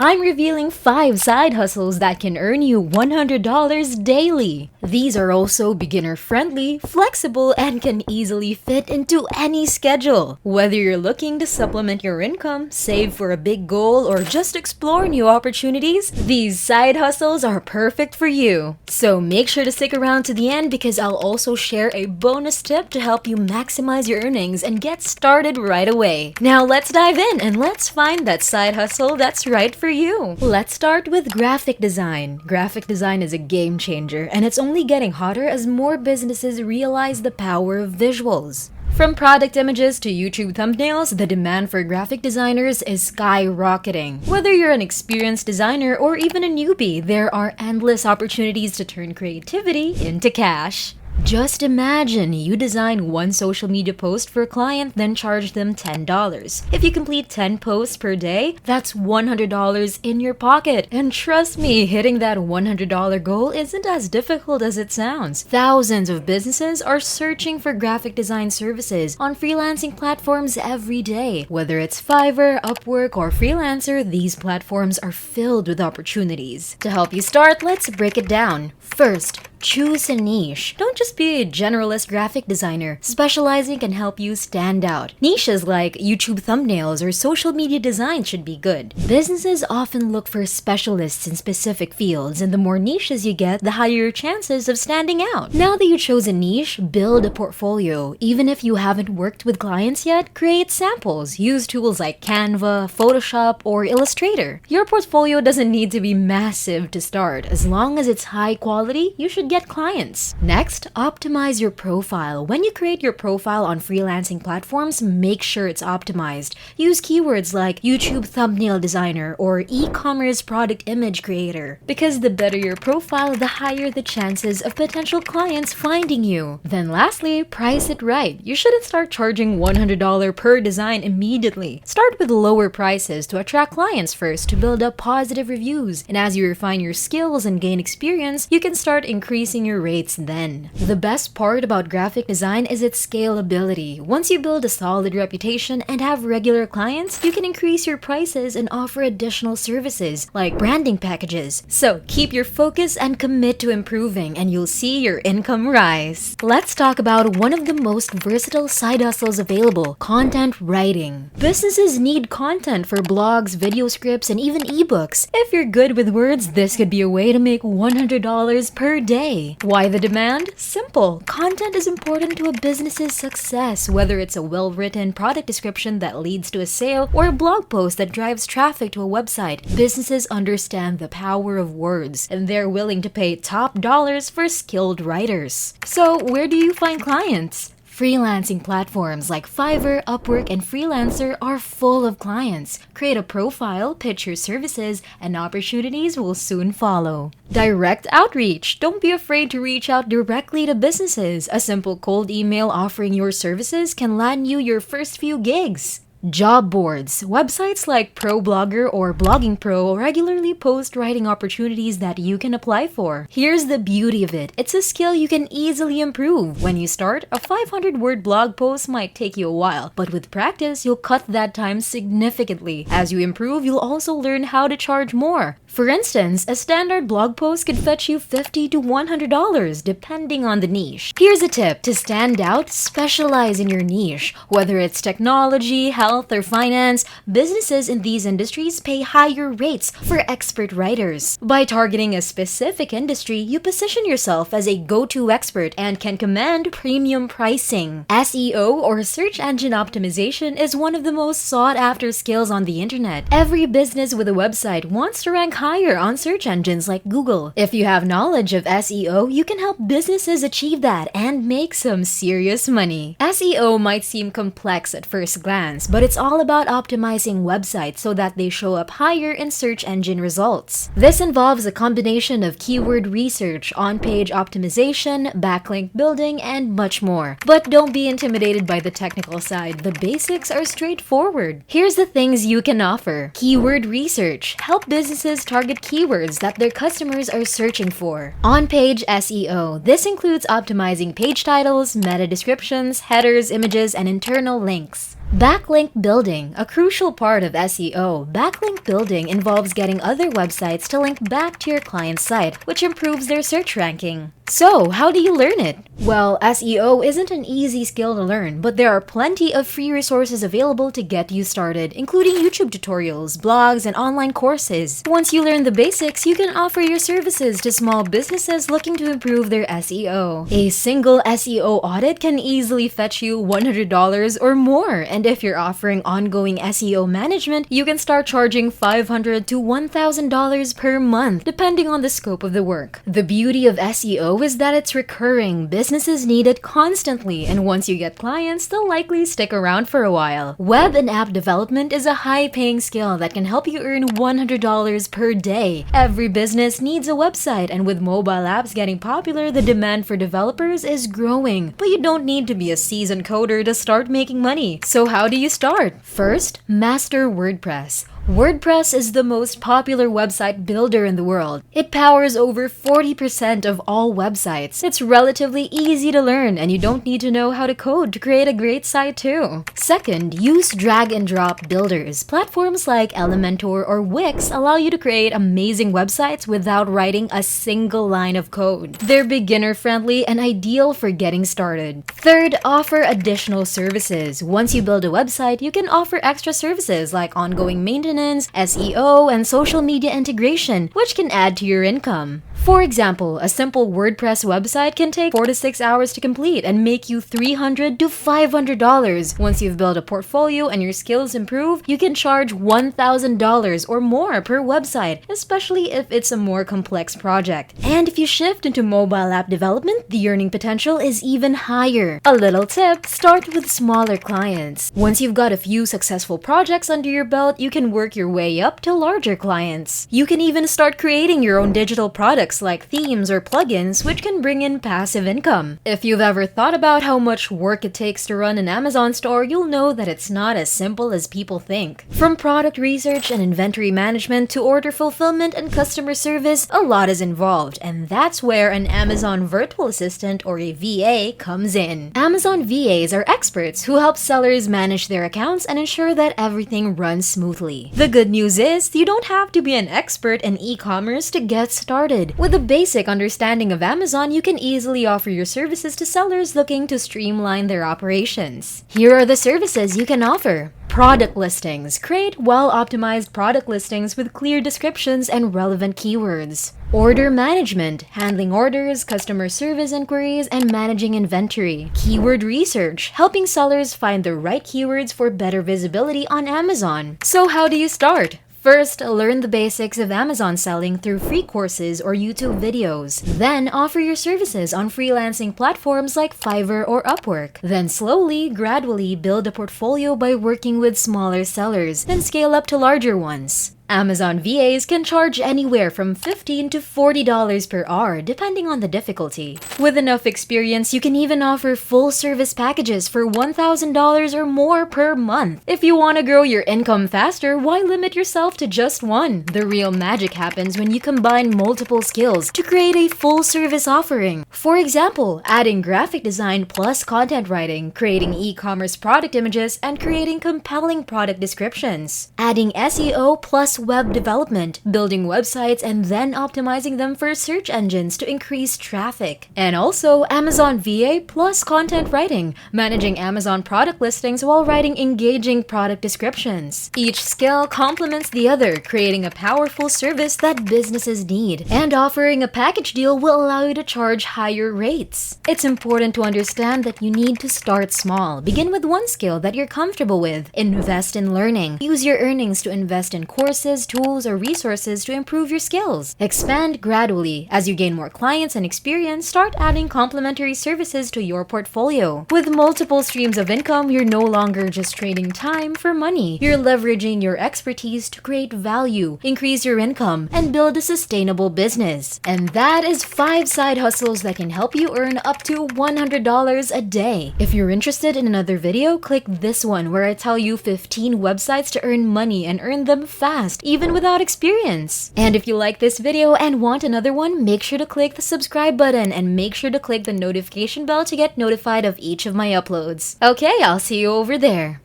I'm revealing 5 side hustles that can earn you $100 daily. These are also beginner-friendly, flexible, and can easily fit into any schedule. Whether you're looking to supplement your income, save for a big goal, or just explore new opportunities, these side hustles are perfect for you. So make sure to stick around to the end because I'll also share a bonus tip to help you maximize your earnings and get started right away. Now let's dive in and let's find that side hustle that's right for you. Let's start with graphic design. Graphic design is a game changer, and it's only getting hotter as more businesses realize the power of visuals. From product images to YouTube thumbnails, the demand for graphic designers is skyrocketing. Whether you're an experienced designer or even a newbie, there are endless opportunities to turn creativity into cash. Just imagine you design one social media post for a client, then charge them $10. If you complete 10 posts per day, that's $100 in your pocket. And trust me, hitting that $100 goal isn't as difficult as it sounds. Thousands of businesses are searching for graphic design services on freelancing platforms every day. Whether it's Fiverr, Upwork, or Freelancer, these platforms are filled with opportunities. To help you start, let's break it down. First, choose a niche. Don't just be a generalist graphic designer. Specializing can help you stand out. Niches like YouTube thumbnails or social media design should be good. Businesses often look for specialists in specific fields, and the more niches you get, the higher your chances of standing out. Now that you chose a niche, build a portfolio. Even if you haven't worked with clients yet, create samples. Use tools like Canva, Photoshop, or Illustrator. Your portfolio doesn't need to be massive to start. As long as it's high quality, you should get clients. Next, optimize your profile. When you create your profile on freelancing platforms, make sure it's optimized. Use keywords like YouTube thumbnail designer or e-commerce product image creator. Because the better your profile, the higher the chances of potential clients finding you. Then lastly, price it right. You shouldn't start charging $100 per design immediately. Start with lower prices to attract clients first to build up positive reviews. And as you refine your skills and gain experience, you can start increasing your rates then. The best part about graphic design is its scalability. Once you build a solid reputation and have regular clients, you can increase your prices and offer additional services like branding packages. So keep your focus and commit to improving, and you'll see your income rise. Let's talk about one of the most versatile side hustles available: content writing. Businesses need content for blogs, video scripts, and even ebooks. If you're good with words, this could be a way to make $100 per day. Why the demand? Simple. Content is important to a business's success, whether it's a well-written product description that leads to a sale or a blog post that drives traffic to a website. Businesses understand the power of words, and they're willing to pay top dollars for skilled writers. So, where do you find clients? Freelancing platforms like Fiverr, Upwork, and Freelancer are full of clients. Create a profile, pitch your services, and opportunities will soon follow. Direct outreach. Don't be afraid to reach out directly to businesses. A simple cold email offering your services can land you your first few gigs. Job boards. Websites like ProBlogger or Blogging Pro regularly post writing opportunities that you can apply for. Here's the beauty of it. It's a skill you can easily improve. When you start, a 500-word blog post might take you a while, but with practice, you'll cut that time significantly. As you improve, you'll also learn how to charge more. For instance, a standard blog post could fetch you $50 to $100 depending on the niche. Here's a tip. To stand out, specialize in your niche. Whether it's technology, health, or finance, businesses in these industries pay higher rates for expert writers. By targeting a specific industry, you position yourself as a go-to expert and can command premium pricing. SEO, or search engine optimization, is one of the most sought-after skills on the internet. Every business with a website wants to rank higher on search engines like Google. If you have knowledge of SEO, you can help businesses achieve that and make some serious money. SEO might seem complex at first glance, but it's all about optimizing websites so that they show up higher in search engine results. This involves a combination of keyword research, on-page optimization, backlink building, and much more. But don't be intimidated by the technical side. The basics are straightforward. Here's the things you can offer. Keyword research. Help businesses target keywords that their customers are searching for. On-page SEO. This includes optimizing page titles, meta descriptions, headers, images, and internal links. Backlink building, a crucial part of SEO. Backlink building involves getting other websites to link back to your client's site, which improves their search ranking. So, how do you learn it? Well, SEO isn't an easy skill to learn, but there are plenty of free resources available to get you started, including YouTube tutorials, blogs, and online courses. Once you learn the basics, you can offer your services to small businesses looking to improve their SEO. A single SEO audit can easily fetch you $100 or more, and if you're offering ongoing SEO management, you can start charging $500 to $1,000 per month, depending on the scope of the work. The beauty of SEO is that it's recurring. Businesses need it constantly, and once you get clients, they'll likely stick around for a while. Web and app development is a high-paying skill that can help you earn $100 per day. Every business needs a website, and with mobile apps getting popular, the demand for developers is growing. But you don't need to be a seasoned coder to start making money. So how do you start? First, master WordPress. WordPress is the most popular website builder in the world. It powers over 40% of all websites. It's relatively easy to learn, and you don't need to know how to code to create a great site too. Second, use drag and drop builders. Platforms like Elementor or Wix allow you to create amazing websites without writing a single line of code. They're beginner friendly and ideal for getting started. Third, offer additional services. Once you build a website, you can offer extra services like ongoing maintenance, SEO, and social media integration, which can add to your income. For example, a simple WordPress website can take 4 to 6 hours to complete and make you $300 to $500. Once you've built a portfolio and your skills improve, you can charge $1,000 or more per website, especially if it's a more complex project. And if you shift into mobile app development, the earning potential is even higher. A little tip: start with smaller clients. Once you've got a few successful projects under your belt, you can work your way up to larger clients. You can even start creating your own digital products like themes or plugins, which can bring in passive income. If you've ever thought about how much work it takes to run an Amazon store, you'll know that it's not as simple as people think. From product research and inventory management to order fulfillment and customer service, a lot is involved, and that's where an Amazon virtual assistant or a VA comes in. Amazon VAs are experts who help sellers manage their accounts and ensure that everything runs smoothly. The good news is, you don't have to be an expert in e-commerce to get started. With a basic understanding of Amazon, you can easily offer your services to sellers looking to streamline their operations. Here are the services you can offer. Product listings. Create well-optimized product listings with clear descriptions and relevant keywords. Order management. Handling orders, customer service inquiries, and managing inventory. Keyword research. Helping sellers find the right keywords for better visibility on Amazon. So how do you start? First, learn the basics of Amazon selling through free courses or YouTube videos. Then, offer your services on freelancing platforms like Fiverr or Upwork. Then slowly, gradually build a portfolio by working with smaller sellers, then scale up to larger ones. Amazon VAs can charge anywhere from $15 to $40 per hour, depending on the difficulty. With enough experience, you can even offer full service packages for $1,000 or more per month. If you want to grow your income faster, why limit yourself to just one? The real magic happens when you combine multiple skills to create a full service offering. For example, adding graphic design plus content writing, creating e-commerce product images, and creating compelling product descriptions. Adding SEO plus web development, building websites and then optimizing them for search engines to increase traffic. And also Amazon VA plus content writing, managing Amazon product listings while writing engaging product descriptions. Each skill complements the other, creating a powerful service that businesses need. And offering a package deal will allow you to charge higher rates. It's important to understand that you need to start small. Begin with one skill that you're comfortable with. Invest in learning. Use your earnings to invest in courses, tools, or resources to improve your skills. Expand gradually. As you gain more clients and experience, start adding complementary services to your portfolio. With multiple streams of income, you're no longer just trading time for money. You're leveraging your expertise to create value, increase your income, and build a sustainable business. And that is 5 side hustles that can help you earn up to $100 a day. If you're interested in another video, click this one where I tell you 15 websites to earn money and earn them fast, even without experience. And if you like this video and want another one, make sure to click the subscribe button and make sure to click the notification bell to get notified of each of my uploads. Okay, I'll see you over there.